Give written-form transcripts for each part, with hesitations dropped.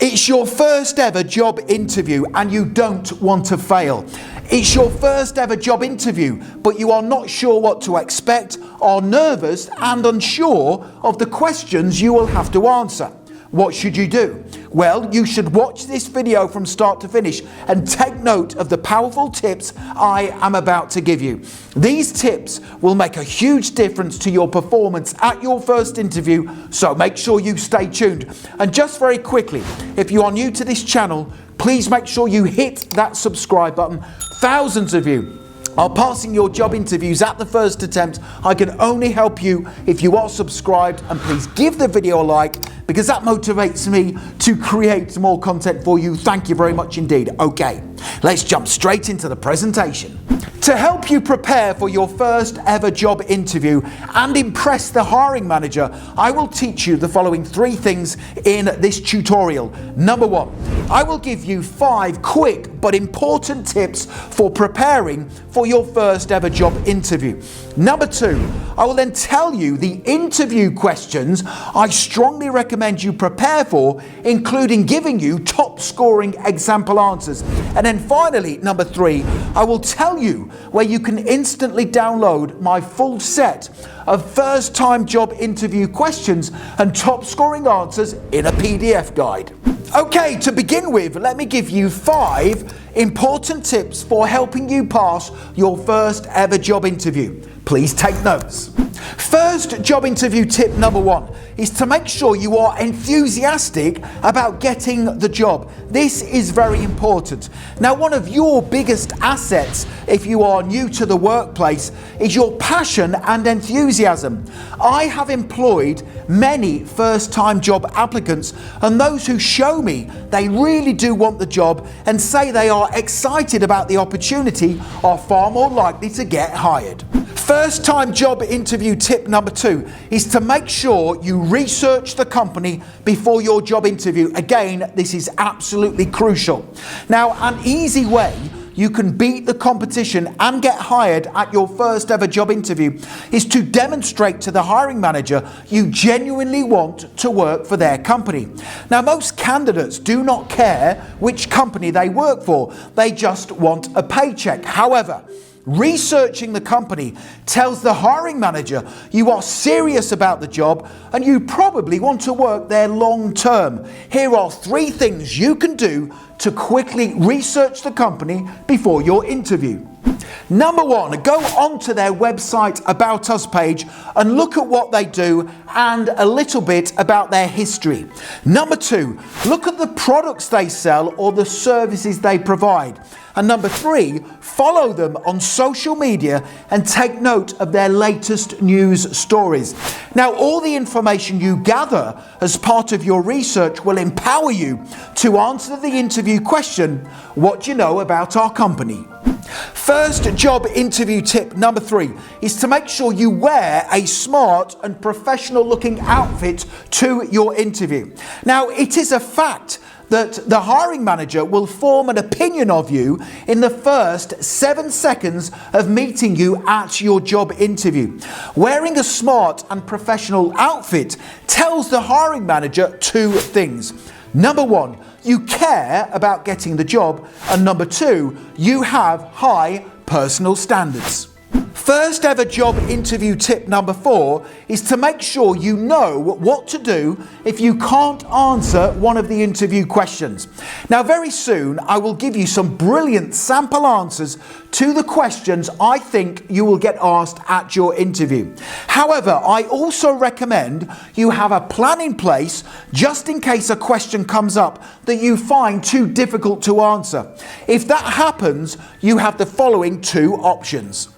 It's your first ever job interview and you don't want to fail. It's your first ever job interview, but you are not sure what to expect, are nervous and unsure of the questions you will have to answer. What should you do? Well, you should watch this video from start to finish and take note of the powerful tips I am about to give you. These tips will make a huge difference to your performance at your first interview, so make sure you stay tuned. And just very quickly, if you are new to this channel, please make sure you hit that subscribe button. Thousands of you are passing your job interviews at the first attempt. I can only help you if you are subscribed, and please give the video a like because that motivates me to create more content for you. Thank you very much indeed. Okay, let's jump straight into the presentation. To help you prepare for your first ever job interview and impress the hiring manager, I will teach you the following 3 things in this tutorial. Number 1, I will give you 5 quick but important tips for preparing for your first ever job interview. Number 2, I will then tell you the interview questions I strongly recommend you prepare for, including giving you top scoring example answers. And then finally, number 3, I will tell you where you can instantly download my full set of first time job interview questions and top scoring answers in a PDF guide. Okay, to begin with, let me give you 5 important tips for helping you pass your first ever job interview. Please take notes. First job interview tip number 1 is to make sure you are enthusiastic about getting the job. This is very important. Now, one of your biggest assets if you are new to the workplace is your passion and enthusiasm. I have employed many first-time job applicants, and those who show me they really do want the job and say they are excited about the opportunity are far more likely to get hired. First time job interview tip number 2 is to make sure you research the company before your job interview. Again, this is absolutely crucial. Now, an easy way you can beat the competition and get hired at your first ever job interview is to demonstrate to the hiring manager you genuinely want to work for their company. Now, most candidates do not care which company they work for, they just want a paycheck. However, researching the company tells the hiring manager you are serious about the job and you probably want to work there long term. Here are 3 things you can do to quickly research the company before your interview. Number 1, go onto their website About Us page and look at what they do and a little bit about their history. Number 2, look at the products they sell or the services they provide. And number 3, follow them on social media and take note of their latest news stories. Now, all the information you gather as part of your research will empower you to answer the interview question, what do you know about our company? First job interview tip number 3 is to make sure you wear a smart and professional looking outfit to your interview. Now, it is a fact that the hiring manager will form an opinion of you in the first 7 seconds of meeting you at your job interview. Wearing a smart and professional outfit tells the hiring manager 2 things. Number 1, you care about getting the job, and number 2, you have high personal standards. First ever job interview tip number 4 is to make sure you know what to do if you can't answer one of the interview questions. Now, very soon I will give you some brilliant sample answers to the questions I think you will get asked at your interview. However, I also recommend you have a plan in place just in case a question comes up that you find too difficult to answer. If that happens, you have the following 2 options.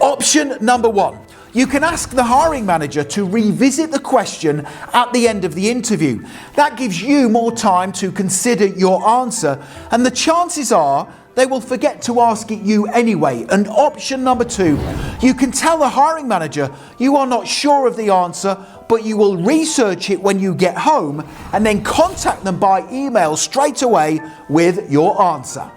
Option number 1, you can ask the hiring manager to revisit the question at the end of the interview. That gives you more time to consider your answer, and the chances are they will forget to ask it you anyway. And option number 2, you can tell the hiring manager you are not sure of the answer, but you will research it when you get home and then contact them by email straight away with your answer.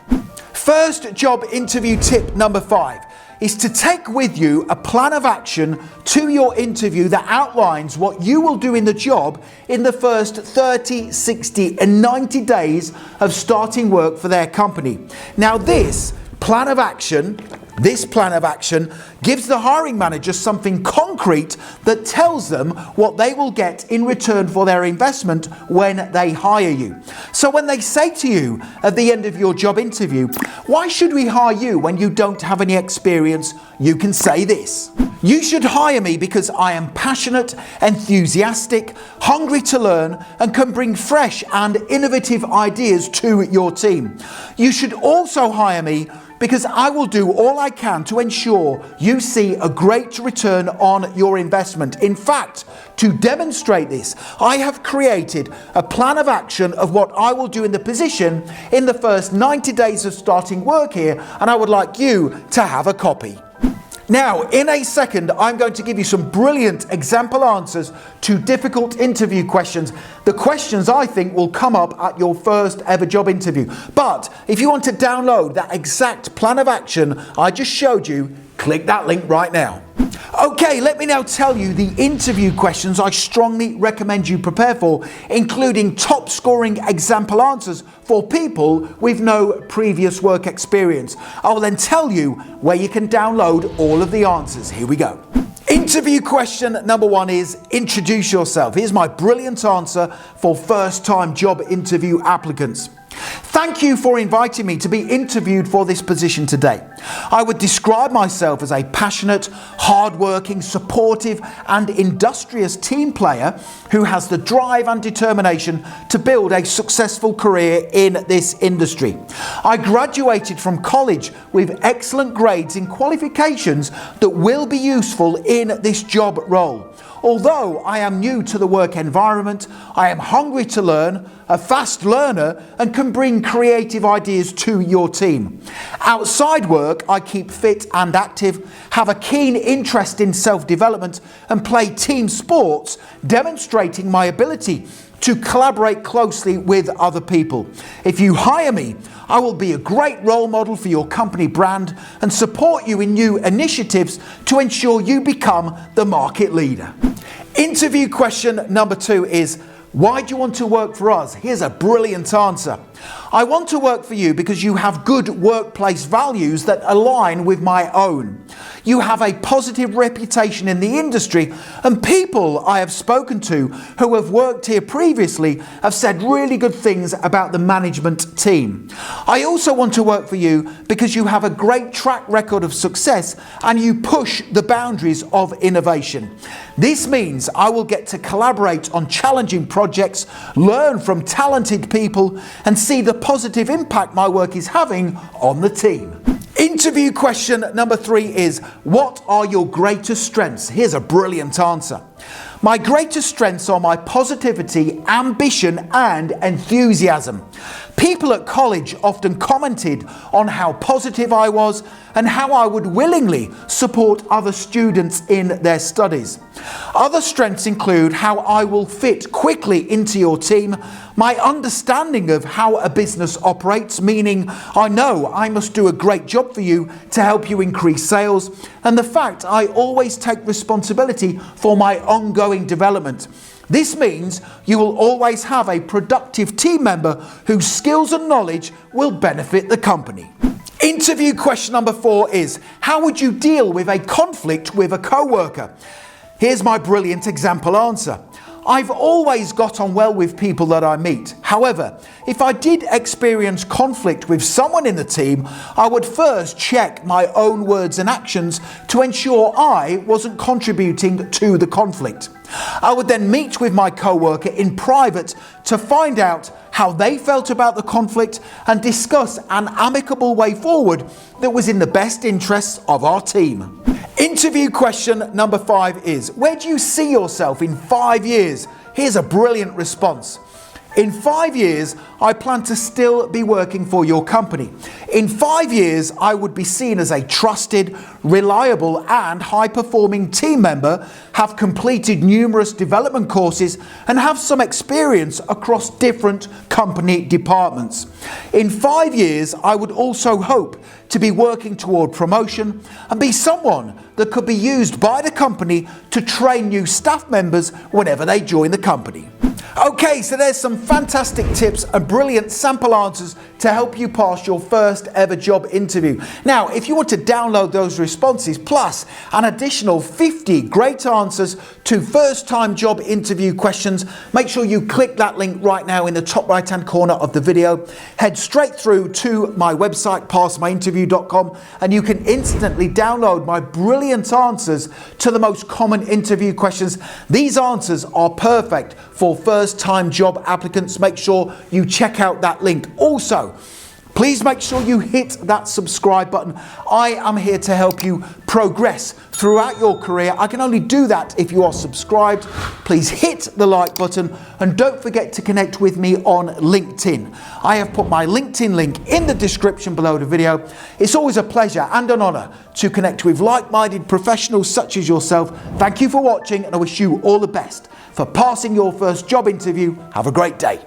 First job interview tip number 5 is to take with you a plan of action to your interview that outlines what you will do in the job in the first 30, 60 and 90 days of starting work for their company. Now this plan of action gives the hiring manager something concrete that tells them what they will get in return for their investment when they hire you. So when they say to you at the end of your job interview, "Why should we hire you when you don't have any experience?" you can say this: "You should hire me because I am passionate, enthusiastic, hungry to learn, and can bring fresh and innovative ideas to your team. You should also hire me because I will do all I can to ensure you see a great return on your investment. In fact, to demonstrate this, I have created a plan of action of what I will do in the position in the first 90 days of starting work here, and I would like you to have a copy." Now, in a second, I'm going to give you some brilliant example answers to difficult interview questions. The questions I think will come up at your first ever job interview. But if you want to download that exact plan of action I just showed you, click that link right now. Okay, let me now tell you the interview questions I strongly recommend you prepare for, including top scoring example answers for people with no previous work experience. I will then tell you where you can download all of the answers. Here we go. Interview question number 1 is introduce yourself. Here's my brilliant answer for first-time job interview applicants. Thank you for inviting me to be interviewed for this position today. I would describe myself as a passionate, hard-working, supportive and industrious team player who has the drive and determination to build a successful career in this industry. I graduated from college with excellent grades in qualifications that will be useful in this job role. Although I am new to the work environment, I am hungry to learn, a fast learner, and can bring creative ideas to your team. Outside work, I keep fit and active, have a keen interest in self-development, and play team sports, demonstrating my ability to collaborate closely with other people. If you hire me, I will be a great role model for your company brand and support you in new initiatives to ensure you become the market leader. Interview question number 2 is, why do you want to work for us? Here's a brilliant answer. I want to work for you because you have good workplace values that align with my own. You have a positive reputation in the industry, and people I have spoken to who have worked here previously have said really good things about the management team. I also want to work for you because you have a great track record of success and you push the boundaries of innovation. This means I will get to collaborate on challenging projects, learn from talented people, and see the positive impact my work is having on the team. Interview question number 3 is, what are your greatest strengths? Here's a brilliant answer. My greatest strengths are my positivity, ambition, and enthusiasm. People at college often commented on how positive I was and how I would willingly support other students in their studies. Other strengths include how I will fit quickly into your team, my understanding of how a business operates, meaning I know I must do a great job for you to help you increase sales, and the fact I always take responsibility for my ongoing development. This means you will always have a productive team member whose skills and knowledge will benefit the company. Interview question number 4 is, how would you deal with a conflict with a co-worker? Here's my brilliant example answer. I've always got on well with people that I meet. However, if I did experience conflict with someone in the team, I would first check my own words and actions to ensure I wasn't contributing to the conflict. I would then meet with my co-worker in private to find out how they felt about the conflict and discuss an amicable way forward that was in the best interests of our team. Interview question number 5 is, where do you see yourself in 5 years? Here's a brilliant response. In 5 years, I plan to still be working for your company. In 5 years, I would be seen as a trusted, reliable and high-performing team member, have completed numerous development courses and have some experience across different company departments. In 5 years, I would also hope to be working toward promotion and be someone that could be used by the company to train new staff members whenever they join the company. Okay, so there's some fantastic tips and brilliant sample answers to help you pass your first ever job interview. Now, if you want to download those responses plus an additional 50 great answers to first time job interview questions, make sure you click that link right now in the top right hand corner of the video. Head straight through to my website, passmyinterview.com, and you can instantly download my brilliant answers to the most common interview questions. These answers are perfect for first time job applicants. Make sure you check out that link. Also, please make sure you hit that subscribe button. I am here to help you progress throughout your career. I can only do that if you are subscribed. Please hit the like button and don't forget to connect with me on LinkedIn. I have put my LinkedIn link in the description below the video. It's always a pleasure and an honor to connect with like-minded professionals such as yourself. Thank you for watching and I wish you all the best for passing your first job interview. Have a great day.